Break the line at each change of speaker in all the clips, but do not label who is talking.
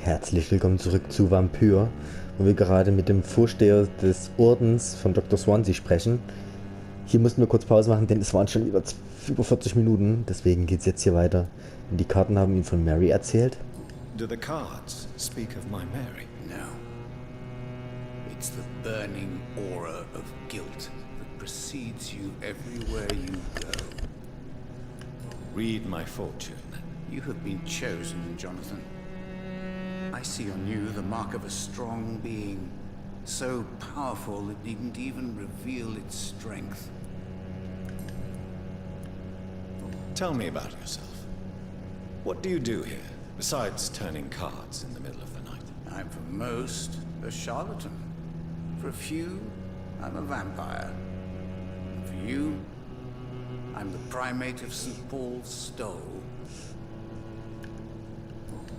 Herzlich willkommen zurück zu Vampyr, wo wir gerade mit dem Vorsteher des Ordens von Dr. Swansea sprechen. Hier mussten wir kurz Pause machen, denn es waren schon über 40 Minuten, deswegen geht es jetzt hier weiter. Und die Karten haben ihm von Mary erzählt.
Do the cards speak of my Mary?
No. It's the burning aura of guilt that precedes you everywhere you go.
Read my fortune.
You have been chosen, Jonathan. I see on you the mark of a strong being, so powerful it needn't even reveal its strength.
Tell me about yourself. What do you do here, besides turning cards in the middle of the night?
I'm for most a charlatan. For a few, I'm a vampire. And for you, I'm the primate of St. Paul's Stole.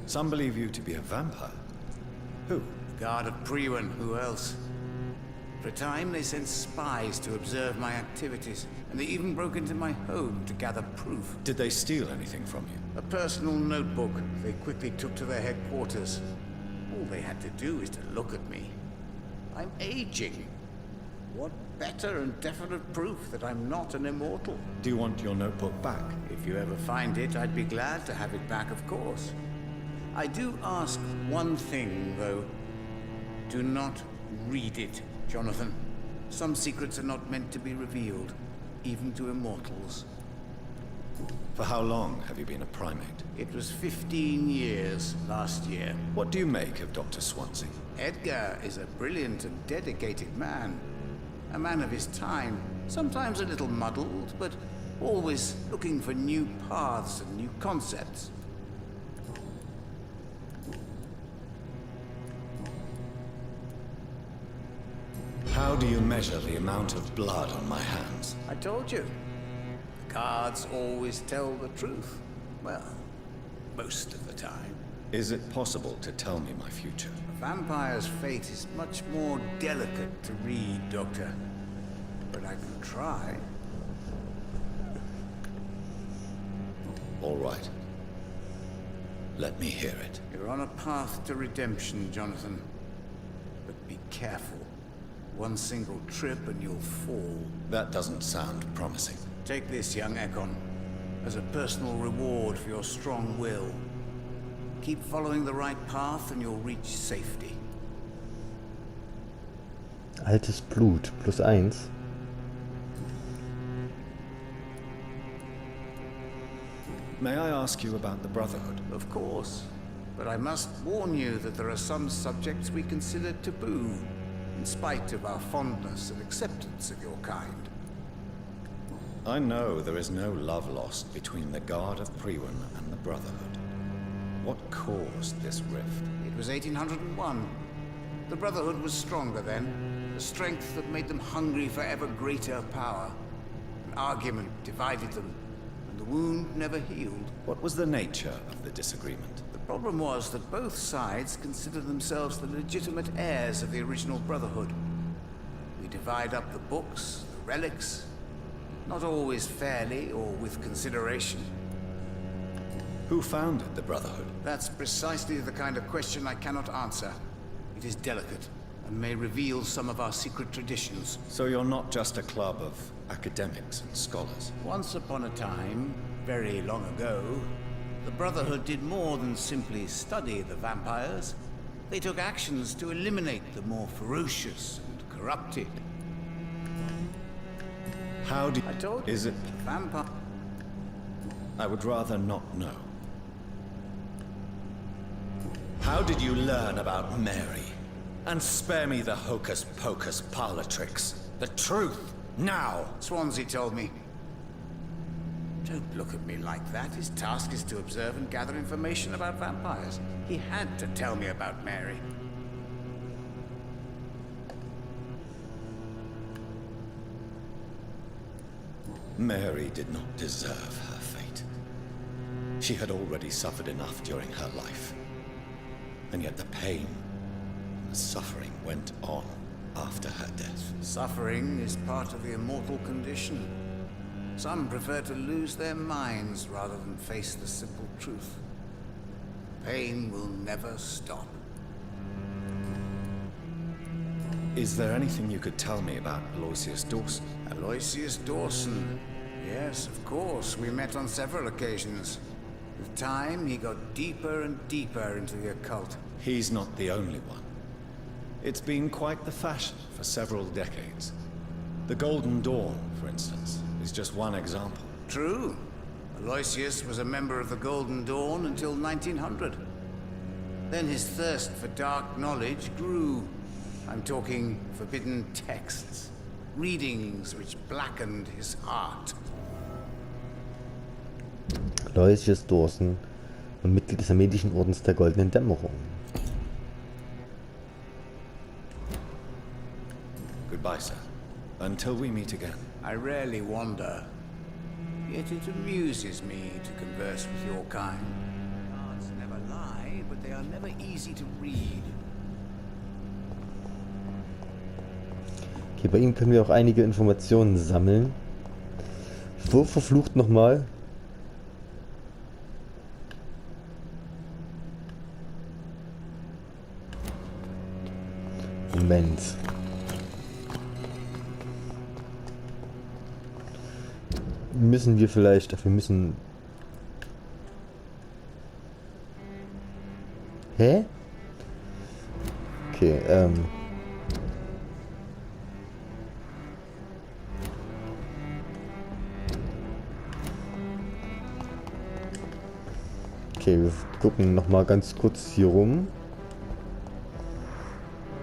Some believe you to be a vampire. Who?
The guard of Priwen, who else? For a time, they sent spies to observe my activities, and they even broke into my home to gather proof.
Did they steal anything from you?
A personal notebook they quickly took to their headquarters. All they had to do is to look at me. I'm aging. What better and definite proof that I'm not an immortal?
Do you want your notebook back?
If you ever find it, I'd be glad to have it back, of course. I do ask one thing, though. Do not read it, Jonathan. Some secrets are not meant to be revealed, even to immortals.
For how long have you been a primate?
It was 15 years last year.
What do you make of Dr. Swansea?
Edgar is a brilliant and dedicated man. A man of his time, sometimes a little muddled, but always looking for new paths and new concepts.
How do you measure the amount of blood on my hands?
I told you. The cards always tell the truth. Well, most of the time.
Is it possible to tell me my future?
A vampire's fate is much more delicate to read, Doctor. But I can try.
All right. Let me hear it.
You're on a path to redemption, Jonathan. But be careful. One single trip and you'll fall.
That doesn't sound promising.
Take this, young Ekon, as a personal reward for your strong will. Keep following the right path and you'll reach safety.
Altes Blut, +1.
May I ask you about the Brotherhood?
Of course. But I must warn you that there are some subjects we consider taboo, in spite of our fondness and acceptance of your kind.
I know there is no love lost between the Guard of Priwen and the Brotherhood. What caused this rift?
It was 1801. The Brotherhood was stronger then, a strength that made them hungry for ever greater power. An argument divided them, and the wound never healed.
What was the nature of the disagreement?
The problem was that both sides considered themselves the legitimate heirs of the original Brotherhood. We divide up the books, the relics, not always fairly or with consideration.
Who founded the Brotherhood?
That's precisely the kind of question I cannot answer. It is delicate, and may reveal some of our secret traditions.
So you're not just a club of academics and scholars?
Once upon a time, very long ago, the Brotherhood did more than simply study the vampires. They took actions to eliminate the more ferocious and corrupted.
How do
I told you.
Is it?
Vampire.
I would rather not know. How did you learn about Mary? And spare me the hocus-pocus parlor tricks. The truth, now!
Swansea told me. Don't look at me like that. His task is to observe and gather information about vampires. He had to tell me about Mary.
Mary did not deserve her fate. She had already suffered enough during her life. And yet the pain and the suffering went on after her death.
Suffering is part of the immortal condition. Some prefer to lose their minds rather than face the simple truth. pain will never stop.
Is there anything you could tell me about Aloysius Dawson?
Aloysius Dawson. Yes, of course. We met on several occasions. With time, he got deeper and deeper into the occult.
He's not the only one. It's been quite the fashion for several decades. The Golden Dawn, for instance, is just one example.
True. Aloysius was a member of the Golden Dawn until 1900. Then his thirst for dark knowledge grew. I'm talking forbidden texts, readings which blackened his heart.
Aloysius Dawson und Mitglied des armenischen Ordens der Goldenen Dämmerung.
Goodbye, sir. Until we meet again.
I rarely wander, yet it amuses me to converse with your kind. Cards never lie, but they are never easy to read.
Okay, bei ihm können wir auch einige Informationen sammeln. Wo verflucht nochmal? Moment. Müssen wir vielleicht... Ach, wir müssen... Hä? Okay, Okay, wir gucken nochmal ganz kurz hier rum.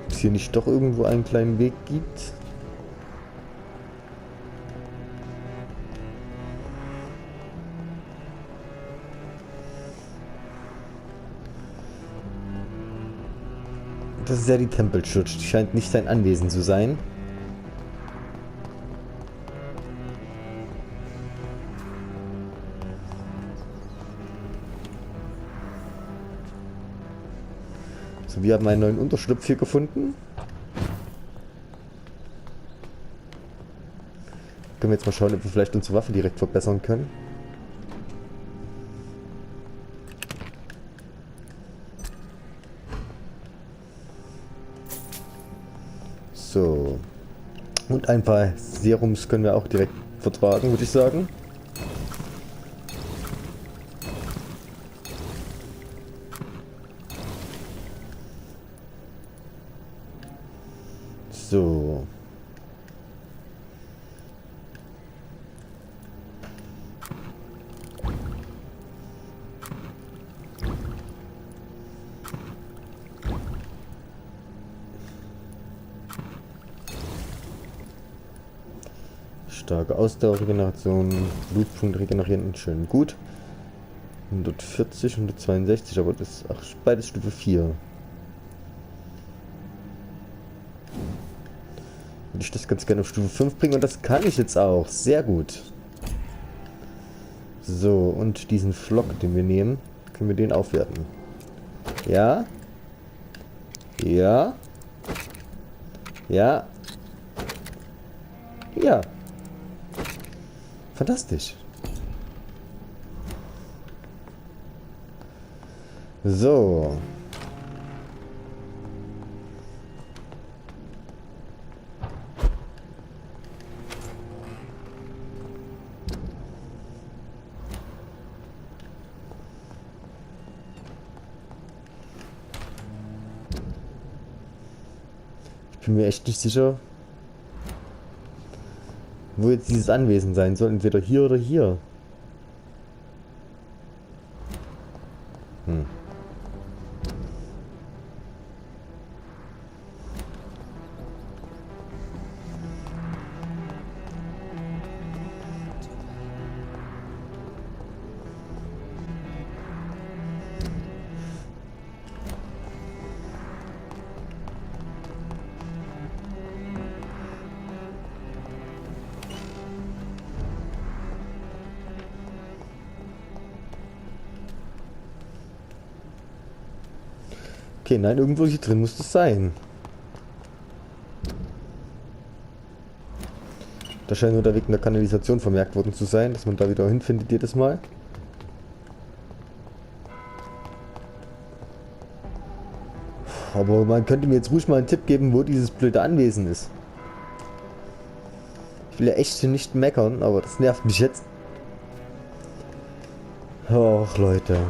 Ob es hier nicht doch irgendwo einen kleinen Weg gibt. Das ist ja die Temple Church. Die scheint nicht sein Anwesen zu sein. So, wir haben einen neuen Unterschlupf hier gefunden. Können wir jetzt mal schauen, ob wir vielleicht unsere Waffe direkt verbessern können. So. Und ein paar Serums können wir auch direkt vertragen, würde ich sagen. So. Starke Ausdauerregeneration, Blutpunkt regenerieren, schön gut. 140, 162, aber das ist ach, beides Stufe 4. Würde ich das ganz gerne auf Stufe 5 bringen und das kann ich jetzt auch. Sehr gut. So, und diesen Flock, den wir nehmen, können wir den aufwerten. Ja. Ja. Ja. Ja. Fantastisch. So. Ich bin mir echt nicht sicher, wo jetzt dieses Anwesen sein soll. Entweder hier oder hier. Okay, nein, irgendwo hier drin muss das sein. Da scheint nur der Weg in der Kanalisation vermerkt worden zu sein, dass man da wieder hinfindet jedes Mal. aber man könnte mir jetzt ruhig mal einen Tipp geben, wo dieses blöde Anwesen ist. Ich will ja echt nicht meckern, aber das nervt mich jetzt. Och, Leute.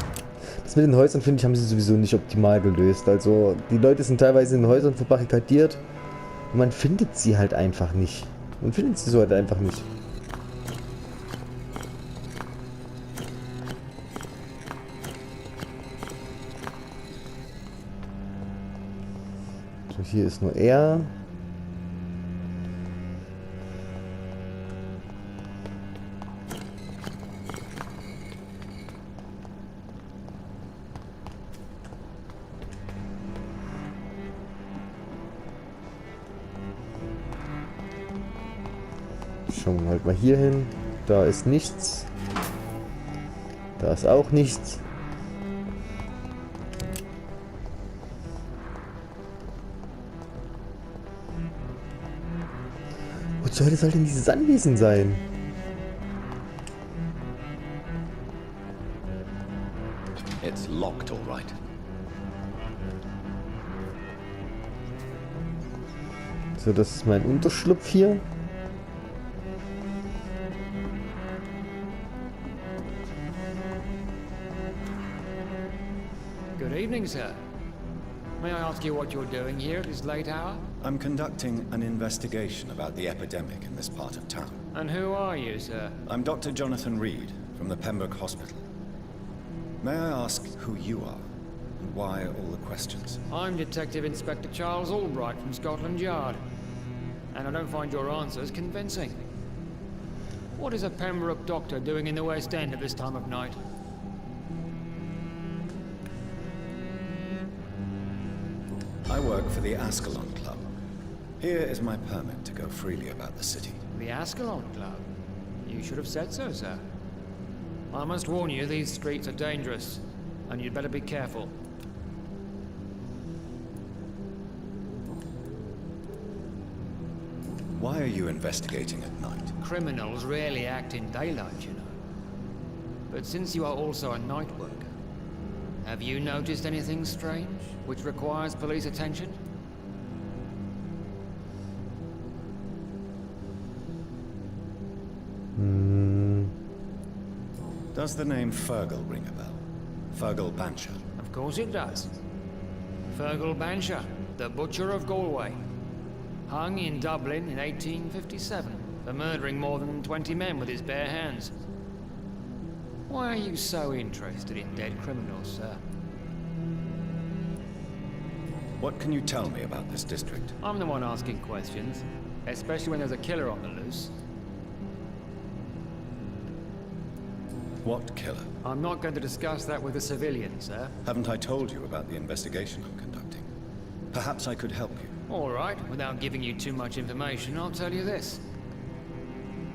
Das mit den Häusern, finde ich, haben sie sowieso nicht optimal gelöst. Also, die Leute sind teilweise in den Häusern verbarrikadiert und man findet sie halt einfach nicht. Man findet sie so halt einfach nicht. So, hier ist nur er. Schauen wir halt mal hier hin. Da ist nichts. Da ist auch nichts. Wo zur Hölle soll denn dieses Anwesen sein?
It's locked, all right.
So, das ist mein Unterschlupf hier.
Good evening, sir. May I ask you what you're doing here at this late hour?
I'm conducting an investigation about the epidemic in this part of town.
And who are you, sir?
I'm Dr. Jonathan Reed from the Pembroke Hospital. May I ask who you are and why all the questions?
I'm Detective Inspector Charles Albright from Scotland Yard. And I don't find your answers convincing. What is a Pembroke doctor doing in the West End at this time of night?
I work for the Ascalon Club. Here is my permit to go freely about the city.
The Ascalon Club? You should have said so, sir. I must warn you, these streets are dangerous, and you'd better be careful.
Why are you investigating at night?
Criminals rarely act in daylight, you know. But since you are also a night worker, have you noticed anything strange, which requires police attention?
Does the name Fergal ring a bell? Fergal Bancher.
Of course it does. Fergal Bancher, the Butcher of Galway. Hung in Dublin in 1857 for murdering more than 20 men with his bare hands. Why are you so interested in dead criminals, sir?
What can you tell me about this district?
I'm the one asking questions, especially when there's a killer on the loose.
What killer?
I'm not going to discuss that with a civilian, sir.
Haven't I told you about the investigation I'm conducting? Perhaps I could help you.
All right, without giving you too much information, I'll tell you this.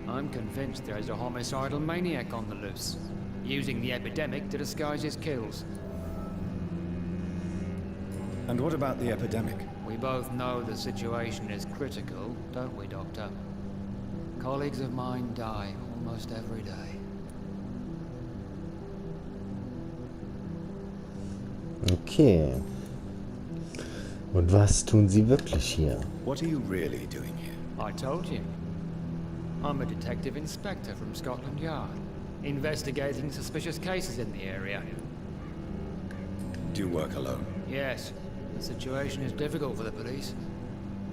I'm convinced there is a homicidal maniac on the loose, using the epidemic to disguise his kills.
And what about the epidemic?
We both know the situation is critical, don't we, Doctor? Colleagues of mine die almost every day.
Okay. Und was tun Sie wirklich hier?
What are you really doing here?
I told you. I'm a detective inspector from Scotland Yard, investigating suspicious cases in the area.
Do you work alone?
Yes, the situation is difficult for the police.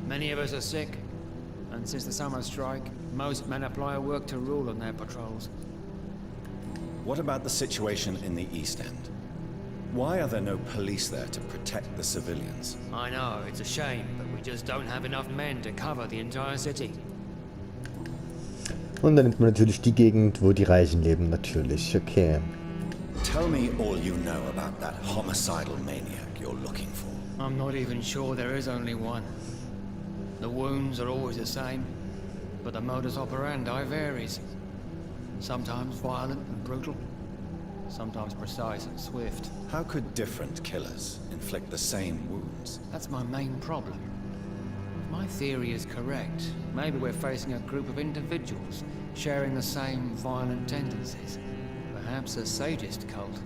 Many of us are sick, and since the summer strike, most men apply a work to rule on their patrols.
What about the situation in the East End? Why are there no police there to protect the civilians?
I know, it's a shame, but we just don't have enough men to cover the entire city.
Und dann nimmt man natürlich die Gegend, wo die Reichen leben, natürlich. Okay.
Tell me all you know about that homicidal maniac you're looking for.
I'm not even sure there is only one. The wounds are always the same, but the modus operandi varies. Sometimes violent and brutal, sometimes precise and swift.
How could different killers inflict the same wounds?
That's my main problem. If my theory is correct, maybe we're facing a group of individuals sharing the same violent tendencies. Perhaps a sadist cult.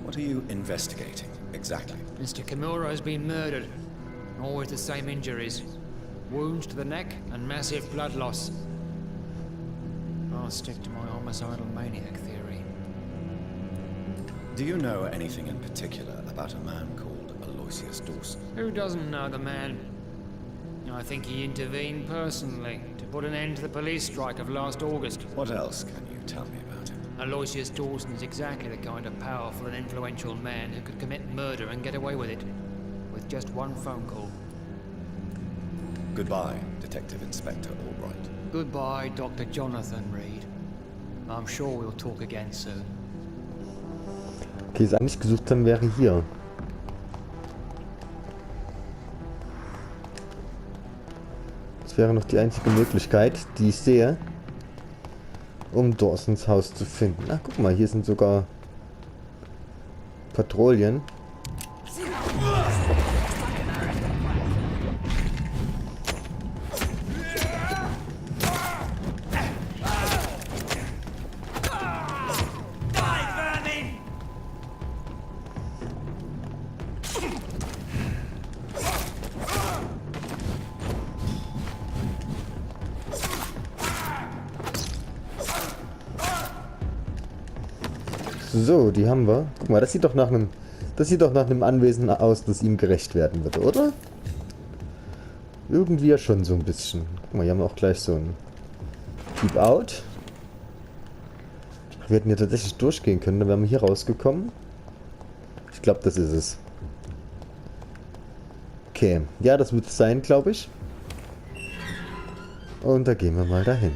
What What are you investigating, exactly?
Mr. Kimura has been murdered. Always the same injuries. Wounds to the neck and massive blood loss. I'll stick to my homicidal maniac theory.
Do you know anything in particular about a man called Aloysius Dawson?
Who doesn't know the man? I think he intervened personally to put an end to the police strike of last August.
What else can you tell me about him?
Aloysius Dawson is exactly the kind of powerful and influential man who could commit murder and get away with it. With just one phone call.
Goodbye, Detective Inspector Albright.
Goodbye, Dr. Jonathan Reed. I'm sure we'll talk again soon.
Okay, das eigentlich gesucht haben wäre hier. Das wäre noch die einzige Möglichkeit, die ich sehe, um Dawsons Haus zu finden. Ach, guck mal, hier sind sogar Patrouillen. So, die haben wir. Guck mal, das sieht doch nach einem Anwesen aus, das ihm gerecht werden würde, oder? Irgendwie ja schon so ein bisschen. Guck mal, hier haben wir auch gleich so ein Keep Out. Wir hätten hier tatsächlich durchgehen können, dann wären wir hier rausgekommen. Ich glaube, das ist es. Okay, ja, das wird es sein, glaube ich. Und da gehen wir mal dahin.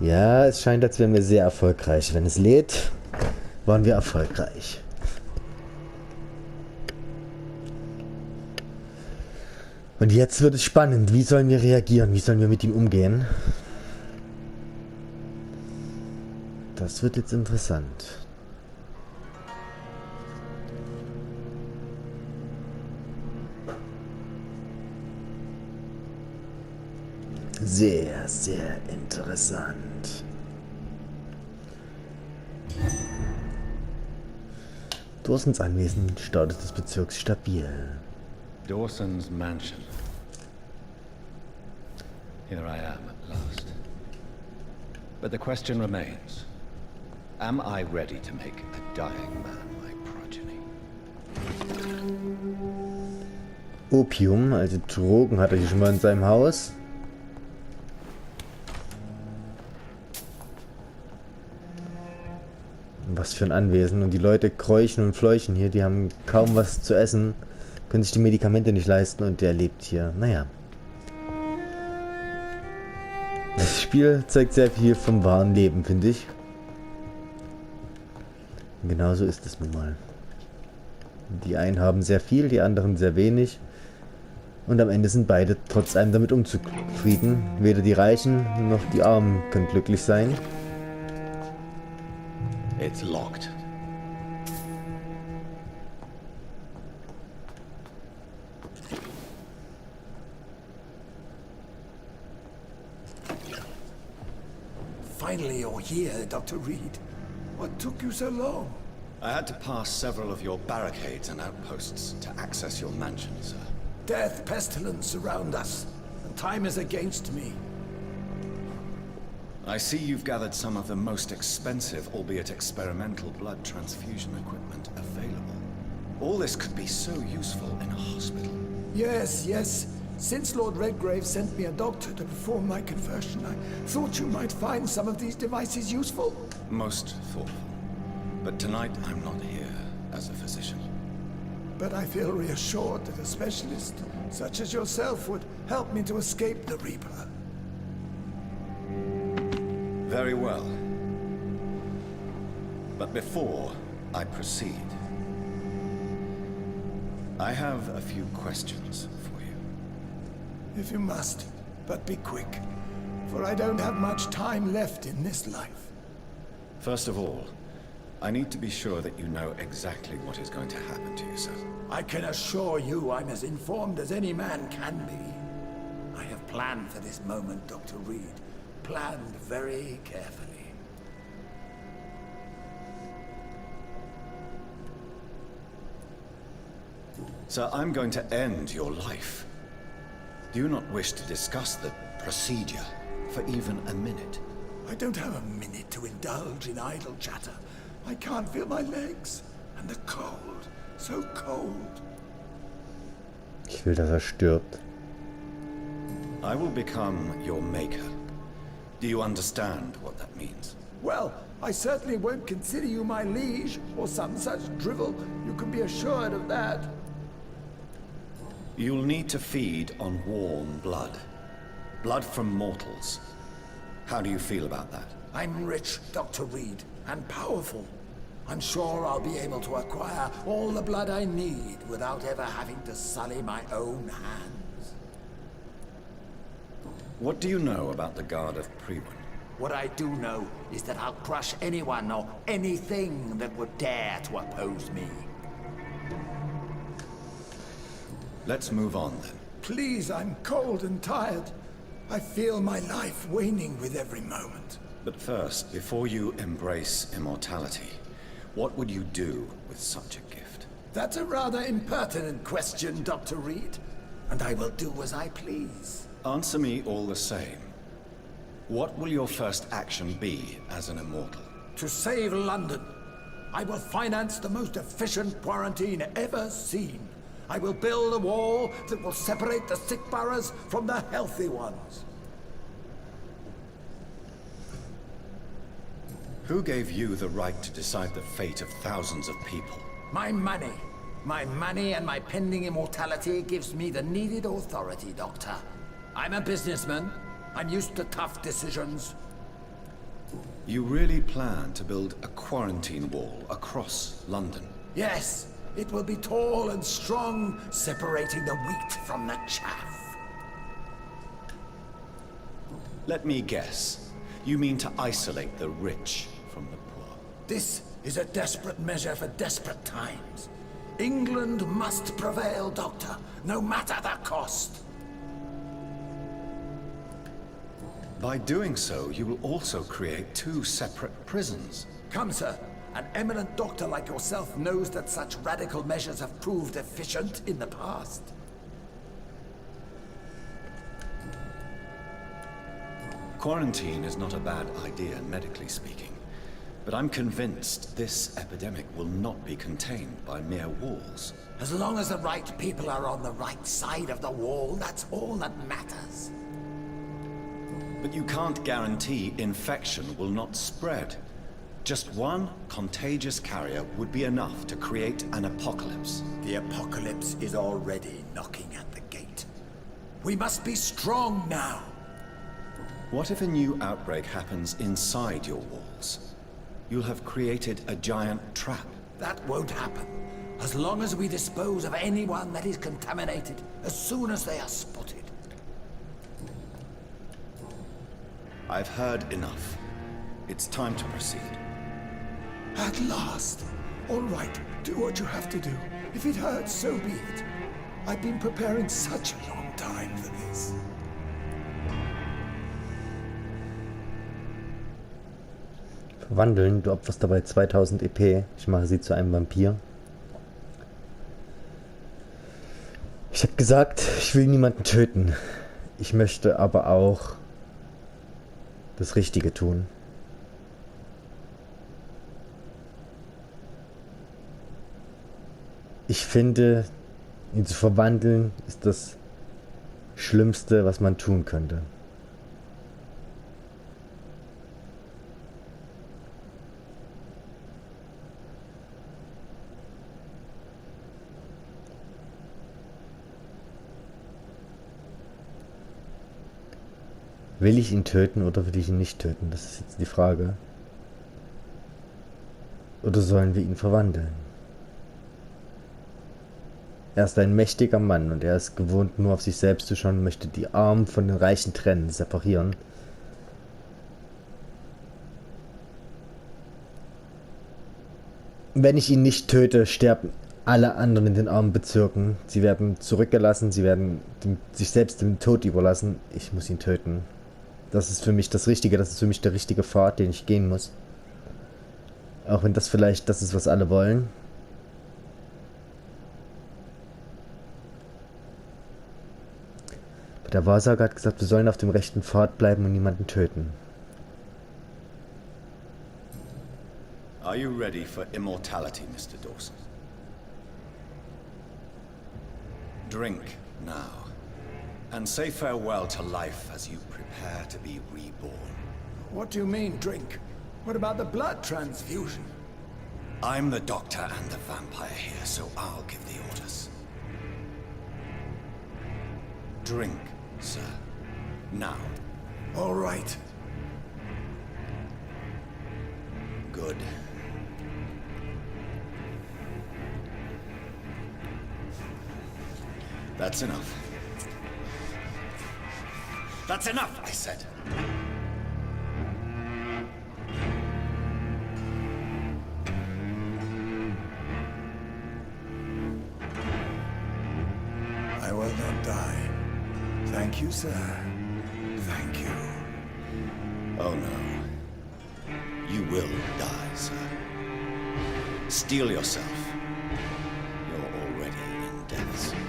Ja, es scheint, als wären wir sehr erfolgreich. Wenn es lädt, waren wir erfolgreich. Und jetzt wird es spannend. Wie sollen wir reagieren? Wie sollen wir mit ihm umgehen? Das wird jetzt interessant. Sehr, sehr interessant. Dawsons Anwesen, Status des Bezirks stabil.
Dawson's mansion. Here I am at last. But the question remains. Am I ready to make a dying man my progeny?
Opium, also Drogen, hat er hier schon mal in seinem Haus. Was für ein Anwesen. Und die Leute kräuchen und fleuchen hier. Die haben kaum was zu essen. Können sich die Medikamente nicht leisten. Und der lebt hier. Naja. Das Spiel zeigt sehr viel vom wahren Leben, finde ich. Und genauso ist es nun mal. Die einen haben sehr viel, die anderen sehr wenig. Und am Ende sind beide trotz allem damit unzufrieden. Weder die Reichen noch die Armen können glücklich sein.
It's locked.
Finally you're here, Dr. Reed. What took you so long?
I had to pass several of your barricades and outposts to access your mansion, sir.
Death, pestilence surround us, and time is against me.
I see you've gathered some of the most expensive, albeit experimental, blood transfusion equipment available. All this could be so useful in a hospital.
Yes. Since Lord Redgrave sent me a doctor to perform my conversion, I thought you might find some of these devices useful.
Most thoughtful. But tonight I'm not here as a physician.
But I feel reassured that a specialist such as yourself would help me to escape the Reaper.
Very well. But before I proceed, I have a few questions for you.
If you must, but be quick, for I don't have much time left in this life.
First of all, I need to be sure that you know exactly what is going to happen to you, sir.
I can assure you I'm as informed as any man can be. I have planned for this moment, Dr. Reed. Planned very carefully.
Sir, I'm going to end your life. Do you not wish to discuss the procedure for even a minute?
I don't have a minute to indulge in idle chatter. I can't feel my legs. And the cold. So cold.
Ich will, dass er stirbt.
I will become your maker. Do you understand what that means?
Well, I certainly won't consider you my liege, or some such drivel. You can be assured of that.
You'll need to feed on warm blood. Blood from mortals. How do you feel about that?
I'm rich, Dr. Reed, and powerful. I'm sure I'll be able to acquire all the blood I need without ever having to sully my own hands.
What do you know about the Guard of Priwen?
What I do know is that I'll crush anyone or anything that would dare to oppose me.
Let's move on then.
Please, I'm cold and tired. I feel my life waning with every moment.
But first, before you embrace immortality, what would you do with such a gift?
That's a rather impertinent question, Dr. Reed. And I will do as I please.
Answer me all the same. What will your first action be as an immortal?
To save London, I will finance the most efficient quarantine ever seen. I will build a wall that will separate the sick boroughs from the healthy ones.
Who gave you the right to decide the fate of thousands of people?
My money. My money and my pending immortality gives me the needed authority, Doctor. I'm a businessman. I'm used to tough decisions.
You really plan to build a quarantine wall across London?
Yes, it will be tall and strong, separating the wheat from the chaff.
Let me guess. You mean to isolate the rich from the poor?
This is a desperate measure for desperate times. England must prevail, Doctor, no matter the cost.
By doing so, you will also create two separate prisons.
Come, sir. An eminent doctor like yourself knows that such radical measures have proved efficient in the past.
Quarantine is not a bad idea, medically speaking. But I'm convinced this epidemic will not be contained by mere walls.
As long as the right people are on the right side of the wall, that's all that matters.
But you can't guarantee infection will not spread. Just one contagious carrier would be enough to create an apocalypse.
The apocalypse is already knocking at the gate. We must be strong now.
What if a new outbreak happens inside your walls? You'll have created a giant trap.
That won't happen. As long as we dispose of anyone that is contaminated, as soon as they are spotted.
I've heard enough. It's time to proceed.
At last. All right, do what you have to do. If it hurts, so be it. I've been preparing such a long time for this.
Verwandeln, du opferst dabei 2000 EP. Ich mache sie zu einem Vampir. Ich habe gesagt, ich will niemanden töten. Ich möchte aber auch das Richtige tun. Ich finde, ihn zu verwandeln ist das Schlimmste, was man tun könnte. Will ich ihn töten oder will ich ihn nicht töten? Das ist jetzt die Frage. Oder sollen wir ihn verwandeln? Er ist ein mächtiger Mann und er ist gewohnt, nur auf sich selbst zu schauen, möchte die Armen von den Reichen trennen, separieren. Wenn ich ihn nicht töte, sterben alle anderen in den armen Bezirken. Sie werden zurückgelassen, sie werden sich selbst dem Tod überlassen. Ich muss ihn töten. Das ist für mich das Richtige, das ist für mich der richtige Pfad, den ich gehen muss. Auch wenn das vielleicht das ist, was alle wollen. Der Wahrsager hat gesagt, wir sollen auf dem rechten Pfad bleiben und niemanden töten.
Are you ready for immortality, Mr. Dawson? Drink now, and say farewell to life as you prepare to be reborn.
What do you mean, drink? What about the blood transfusion?
I'm the doctor and the vampire here, so I'll give the orders. Drink, sir. Now.
All right.
Good. That's enough. That's enough, I said.
I will not die. Thank you, sir. Thank you.
Oh no. You will die, sir. Steel yourself. You're already in death's grip.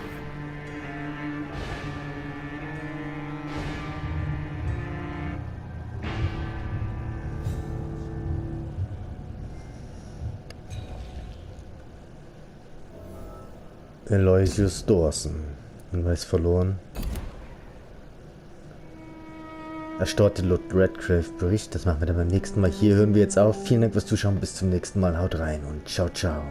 Aloysius Dawson. Hinweis verloren. Erstarrte Lord Redcliffe Bericht. Das machen wir dann beim nächsten Mal. Hier hören wir jetzt auf. Vielen Dank fürs Zuschauen. Bis zum nächsten Mal. Haut rein und ciao, ciao.